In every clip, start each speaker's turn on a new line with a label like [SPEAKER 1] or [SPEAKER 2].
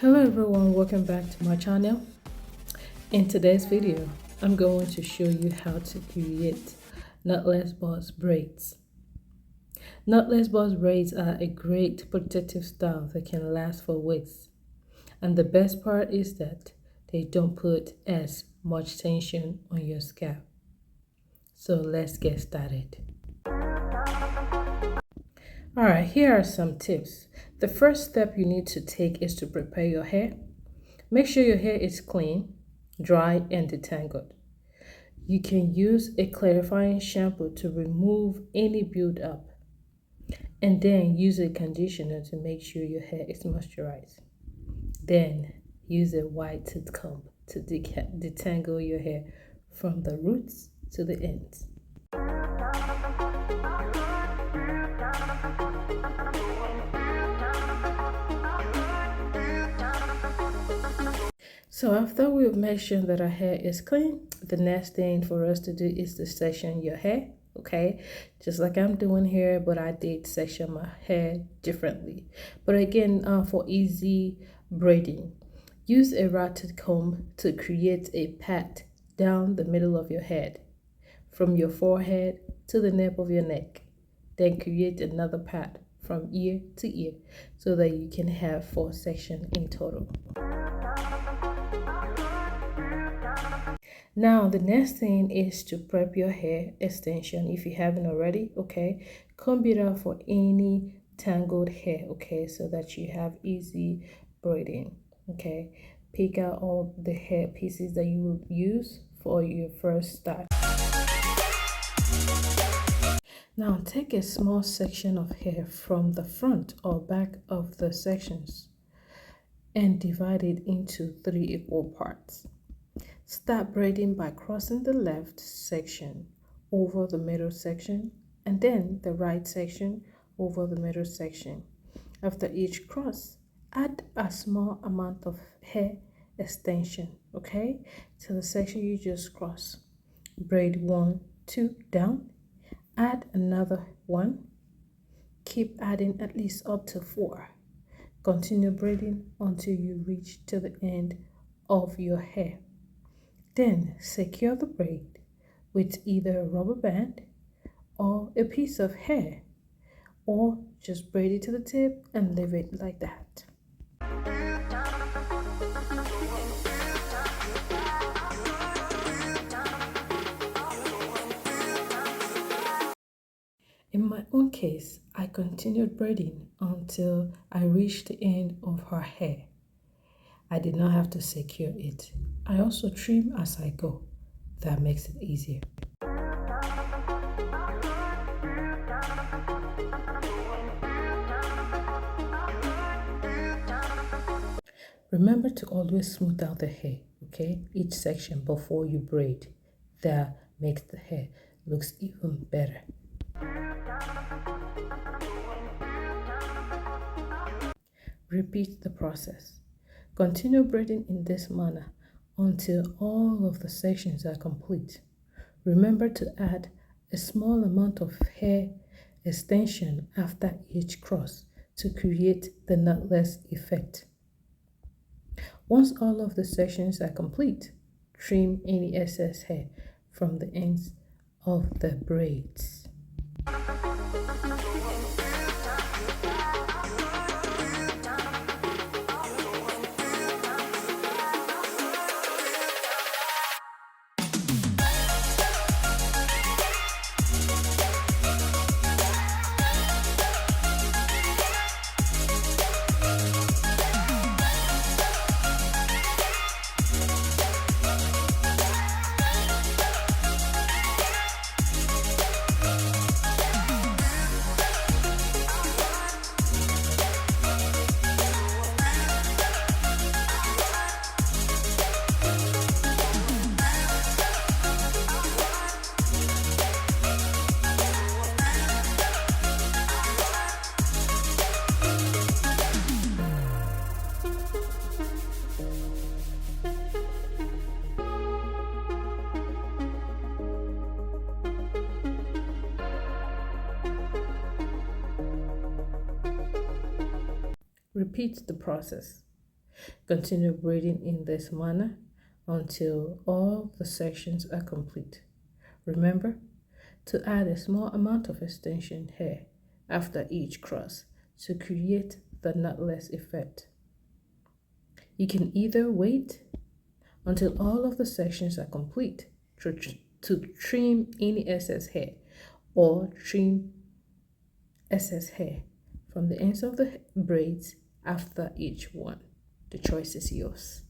[SPEAKER 1] Hello everyone, welcome back to my channel. In today's video, I'm going to show you how to create knotless boss braids. Knotless boss braids are a great protective style that can last for weeks. And the best part is that they don't put as much tension on your scalp. So let's get started. Alright, here are some tips. The first step you need to take is to prepare your hair. Make sure your hair is clean, dry, and detangled. You can use a clarifying shampoo to remove any buildup, and then use a conditioner to make sure your hair is moisturized. Then use a wide tooth comb to detangle your hair from the roots to the ends. So after we've made sure that our hair is clean, the next thing for us to do is to section your hair, okay? Just like I'm doing here, but I did section my hair differently. But again, for easy braiding, use a routed comb to create a pat down the middle of your head, from your forehead to the nape of your neck. Then create another pat from ear to ear so that you can have 4 sections in total. Now the next thing is to prep your hair extension if you haven't already, okay? Comb it out for any tangled hair, okay, so that you have easy braiding, okay? Pick out all the hair pieces that you will use for your first start. Now take a small section of hair from the front or back of the sections and divide it into 3 equal parts. Start braiding by crossing the left section over the middle section and then the right section over the middle section. After each cross, add a small amount of hair extension, okay, to the section you just crossed. Braid 1, 2 down, add another 1, keep adding at least up to 4. Continue braiding until you reach to the end of your hair. Then secure the braid with either a rubber band or a piece of hair, or just braid it to the tip and leave it like that. In my own case, I continued braiding until I reached the end of her hair. I did not have to secure it. I also trim as I go. That makes it easier. Remember to always smooth out the hair, okay? Each section before you braid. That makes the hair looks even better. Repeat the process. Continue braiding in this manner until all of the sections are complete. Remember to add a small amount of hair extension after each cross to create the knotless effect. Once all of the sections are complete, trim any excess hair from the ends of the braids. Repeat the process. Continue braiding in this manner until all the sections are complete. Remember to add a small amount of extension hair after each cross to create the knotless effect. You can either wait until all of the sections are complete to trim any excess hair, or trim excess hair from the ends of the braids after each one. The choice is yours.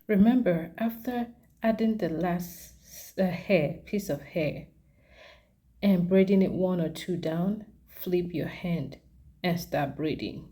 [SPEAKER 1] Remember, after adding the last piece of hair and braiding it one or two down, flip your hand and start braiding.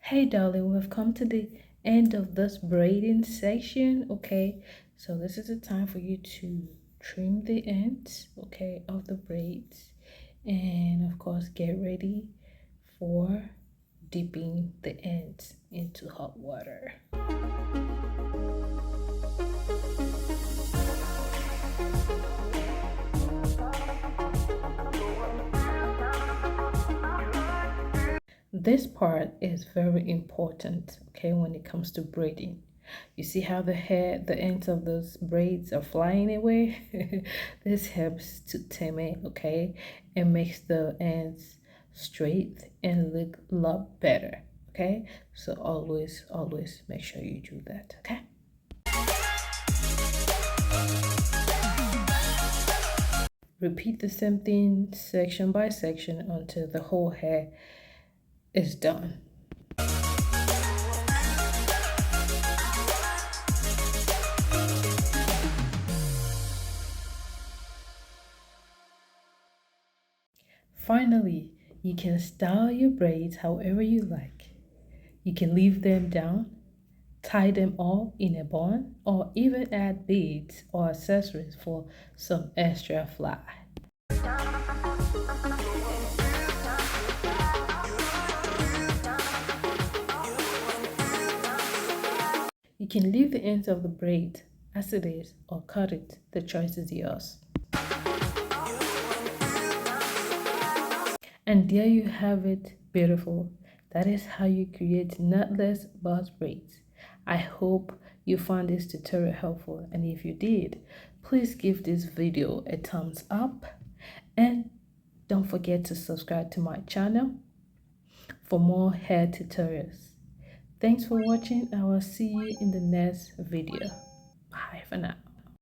[SPEAKER 1] Hey darling, we've come to the end of this braiding section. Okay, so this is the time for you to trim the ends, okay, of the braids, and of course get ready for dipping the ends into hot water. This part is very important, okay, when it comes to braiding. You see how the ends of those braids are flying away? This helps to tame it, okay? It makes the ends straight and look a lot better, okay? So always make sure you do that, okay? Repeat the same thing section by section until the whole hair is done. Finally, you can style your braids however you like. You can leave them down, tie them all in a bun, or even add beads or accessories for some extra fly. You can leave the ends of the braid as it is or cut it. The choice is yours. And there you have it, beautiful. That is how you create knotless boss braids. I hope you found this tutorial helpful, and if you did, please give this video a thumbs up and don't forget to subscribe to my channel for more hair tutorials. Thanks for watching. I will see you in the next video. Bye for now.